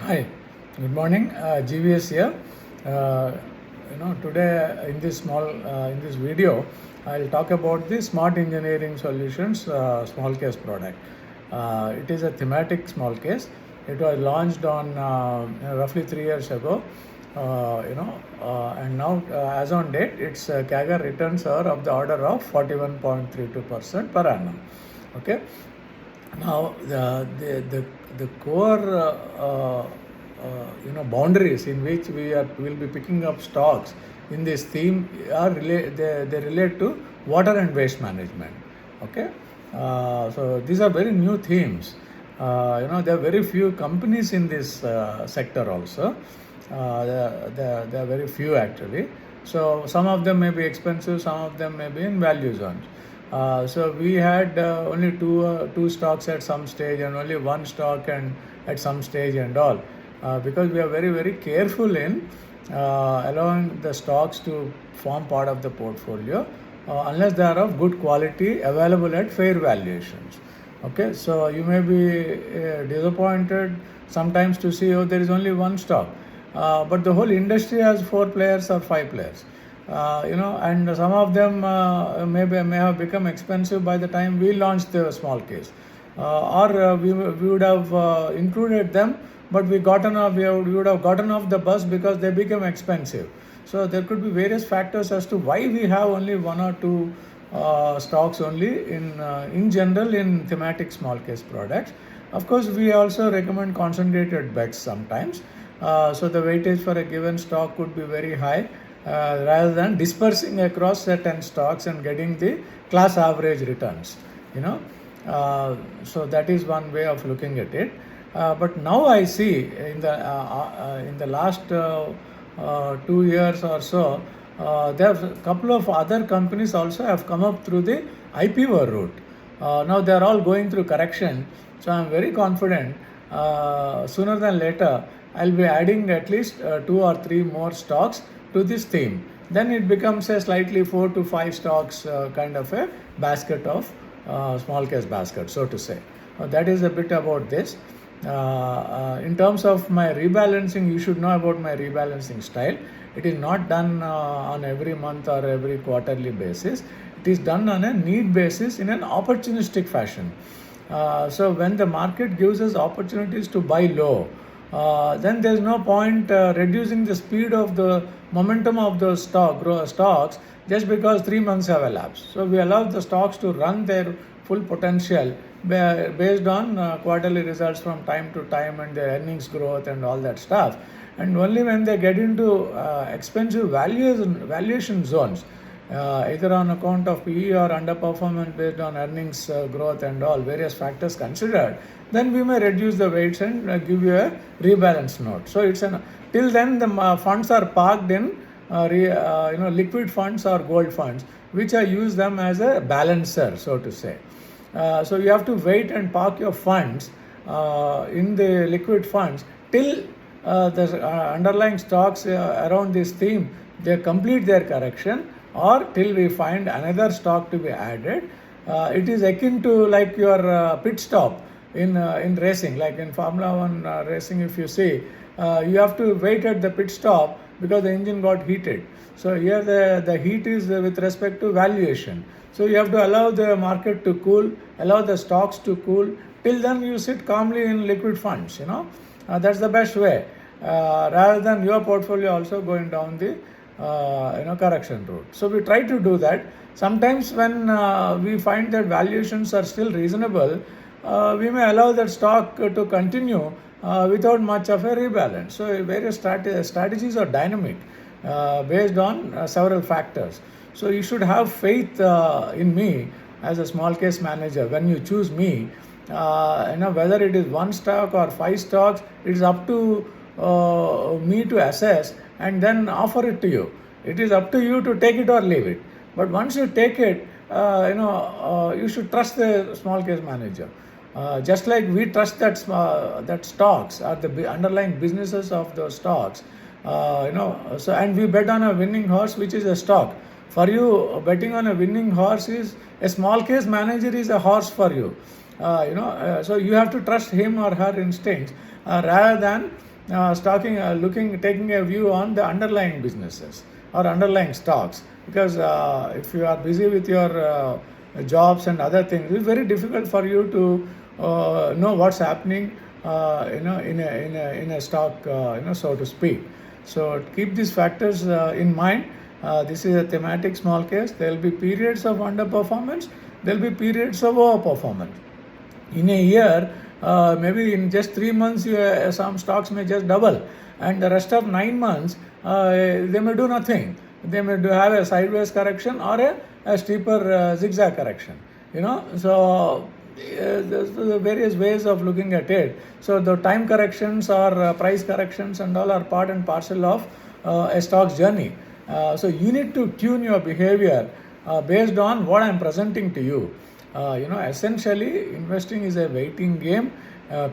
Hi, good morning. GVS here. Today in this video, I'll talk about the Smart Engineering Solutions small case product. It is a thematic small case. It was launched on roughly 3 years ago. And now as on date, its CAGR returns are of the order of 41.32% per annum. Okay. Now the core boundaries in which will be picking up stocks in this theme are they relate to water and waste management. Okay, so these are very new themes. There are very few companies in this sector also. There are very few actually. So some of them may be expensive, some of them may be in value zones. So we had only two stocks at some stage and only one stock and at some stage and all, because we are very careful in allowing the stocks to form part of the portfolio unless they are of good quality, available at fair valuations. Okay, so you may be disappointed sometimes to see, oh, there is only one stock, but the whole industry has 4 players or 5 players. And some of them may have become expensive by the time we launched the small case, or we would have included them, but we would have gotten off the bus because they became expensive. So there could be various factors as to why we have only 1 or 2 stocks only in general in thematic small case products. Of course, we also recommend concentrated bets sometimes. So the weightage for a given stock could be very high, rather than dispersing across certain stocks and getting the class average returns. So that is one way of looking at it. But now I see in the last 2 years or so, there are a couple of other companies also have come up through the IPO route. Now they are all going through correction. So I am very confident sooner than later I'll be adding at least 2 or 3 more stocks to this theme. Then it becomes a slightly 4 to 5 stocks kind of a basket of small case basket, so to say. That is a bit about this. In terms of my rebalancing, you should know about my rebalancing style. It is not done on every month or every quarterly basis. It is done on a need basis in an opportunistic fashion. So when the market gives us opportunities to buy low, then there is no point reducing the speed of the momentum of the stocks just because 3 months have elapsed. So we allow the stocks to run their full potential based on quarterly results from time to time and their earnings growth and all that stuff. And only when they get into expensive valuation zones, either on account of PE or underperformance based on earnings growth and all various factors considered, then we may reduce the weights and give you a rebalance note. So till then the funds are parked in liquid funds or gold funds, which I use them as a balancer, so to say. So you have to wait and park your funds in the liquid funds till the underlying stocks around this theme, they complete their correction, or till we find another stock to be added. It is akin to like your pit stop in racing, like in Formula 1 racing. If you see, you have to wait at the pit stop because the engine got heated. So here the heat is with respect to valuation. So you have to allow the market to cool, allow the stocks to cool. Till then you sit calmly in liquid funds. That's the best way, rather than your portfolio also going down the correction route. So we try to do that. Sometimes when we find that valuations are still reasonable, we may allow that stock to continue without much of a rebalance. So various strategies are dynamic based on several factors. So you should have faith in me as a small case manager. When you choose me, whether it is 1 stock or 5 stocks, it is up to me to assess and then offer it to you. It is up to you to take it or leave it. But once you take it, you should trust the small case manager. Just like we trust that stocks are the underlying businesses of those stocks. So and we bet on a winning horse, which is a stock. For you, betting on a winning horse is a small case manager is a horse for you. So you have to trust him or her instincts rather than taking a view on the underlying businesses or underlying stocks, because if you are busy with your jobs and other things, it's very difficult for you to know what's happening, in a stock, so to speak. So keep these factors in mind. This is a thematic small case. There will be periods of underperformance. There will be periods of overperformance. In a year, maybe in just 3 months, some stocks may just double, and the rest of 9 months, they may do nothing. They may have a sideways correction or a steeper zigzag correction. So there's the various ways of looking at it. So the time corrections or price corrections and all are part and parcel of a stock's journey. So you need to tune your behavior based on what I'm presenting to you. Essentially, investing is a waiting game.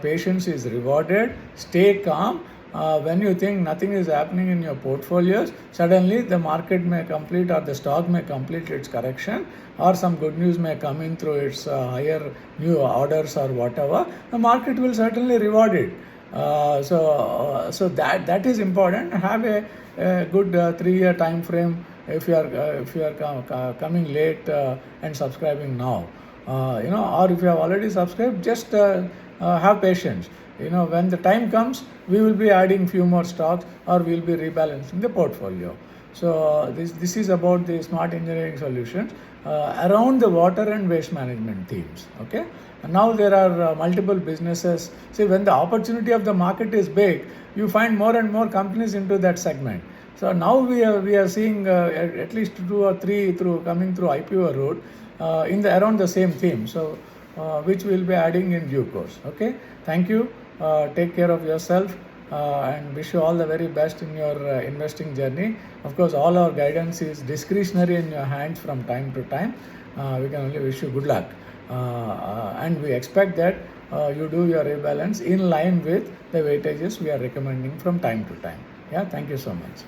Patience is rewarded. Stay calm. When you think nothing is happening in your portfolios, suddenly the market may complete or the stock may complete its correction, or some good news may come in through its higher new orders or whatever. The market will certainly reward it. So that is important. Have a good 3-year time frame if you are coming late and subscribing now. Or if you have already subscribed, just have patience. When the time comes, we will be adding few more stocks or we will be rebalancing the portfolio. So this is about the smart engineering solutions around the water and waste management themes. Okay. And now there are multiple businesses. See, when the opportunity of the market is big, you find more and more companies into that segment. So now we are seeing at least 2 or 3 coming through IPO route around the same theme. So which we'll be adding in due course. Okay. Thank you. Take care of yourself and wish you all the very best in your investing journey. Of course, all our guidance is discretionary in your hands from time to time. We can only wish you good luck. And we expect that you do your rebalance in line with the weightages we are recommending from time to time. Yeah, thank you so much.